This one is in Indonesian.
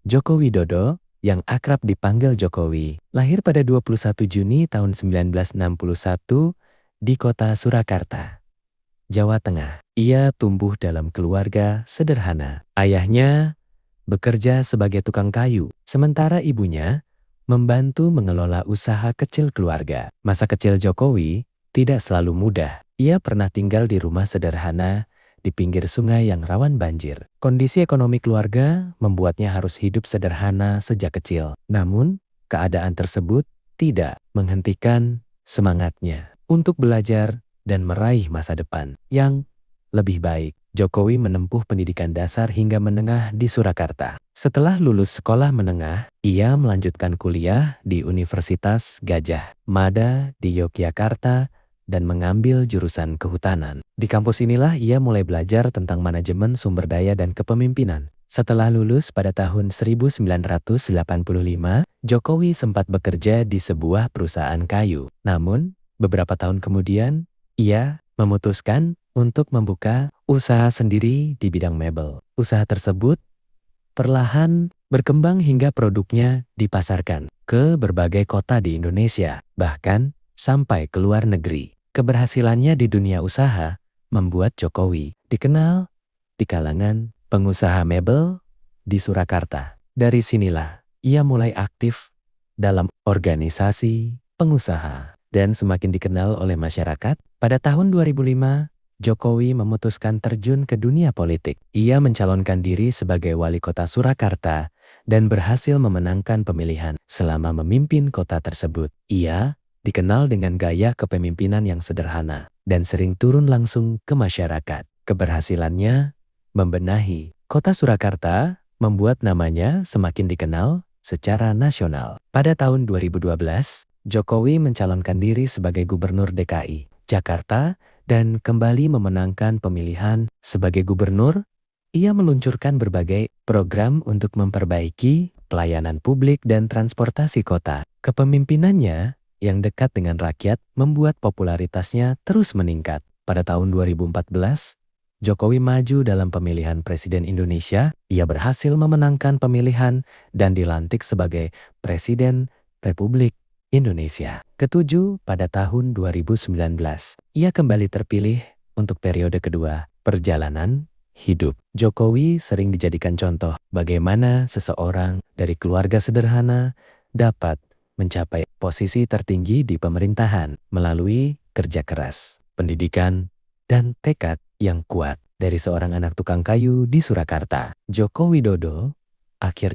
Joko Widodo, yang akrab dipanggil Jokowi, lahir pada 21 Juni tahun 1961 di kota Surakarta, Jawa Tengah. Ia tumbuh dalam keluarga sederhana. Ayahnya bekerja sebagai tukang kayu, sementara ibunya membantu mengelola usaha kecil keluarga. Masa kecil Jokowi tidak selalu mudah. Ia pernah tinggal di rumah sederhana di pinggir sungai yang rawan banjir. Kondisi ekonomi keluarga membuatnya harus hidup sederhana sejak kecil. Namun, keadaan tersebut tidak menghentikan semangatnya untuk belajar dan meraih masa depan yang lebih baik. Jokowi menempuh pendidikan dasar hingga menengah di Surakarta. Setelah lulus sekolah menengah, ia melanjutkan kuliah di Universitas Gadjah Mada di Yogyakarta dan mengambil jurusan kehutanan. Di kampus inilah ia mulai belajar tentang manajemen sumber daya dan kepemimpinan. Setelah lulus pada tahun 1985, Jokowi sempat bekerja di sebuah perusahaan kayu. Namun, beberapa tahun kemudian, ia memutuskan untuk membuka usaha sendiri di bidang mebel. Usaha tersebut perlahan berkembang hingga produknya dipasarkan ke berbagai kota di Indonesia, bahkan sampai ke luar negeri. Keberhasilannya di dunia usaha membuat Jokowi dikenal di kalangan pengusaha mebel di Surakarta. Dari sinilah ia mulai aktif dalam organisasi pengusaha dan semakin dikenal oleh masyarakat. Pada tahun 2005, Jokowi memutuskan terjun ke dunia politik. Ia mencalonkan diri sebagai wali kota Surakarta dan berhasil memenangkan pemilihan. Selama memimpin kota tersebut, ia dikenal dengan gaya kepemimpinan yang sederhana dan sering turun langsung ke masyarakat. Keberhasilannya membenahi kota Surakarta membuat namanya semakin dikenal secara nasional. Pada tahun 2012, Jokowi mencalonkan diri sebagai Gubernur DKI Jakarta dan kembali memenangkan pemilihan sebagai gubernur. Ia meluncurkan berbagai program untuk memperbaiki pelayanan publik dan transportasi kota. Kepemimpinannya yang dekat dengan rakyat membuat popularitasnya terus meningkat. Pada tahun 2014, Jokowi maju dalam pemilihan Presiden Indonesia. Ia berhasil memenangkan pemilihan dan dilantik sebagai Presiden Republik Indonesia ketujuh pada tahun 2019. Ia kembali terpilih untuk periode kedua. Perjalanan hidup Jokowi sering dijadikan contoh bagaimana seseorang dari keluarga sederhana dapat mencapai posisi tertinggi di pemerintahan melalui kerja keras, pendidikan, dan tekad yang kuat. Dari seorang anak tukang kayu di Surakarta, Joko Widodo akhirnya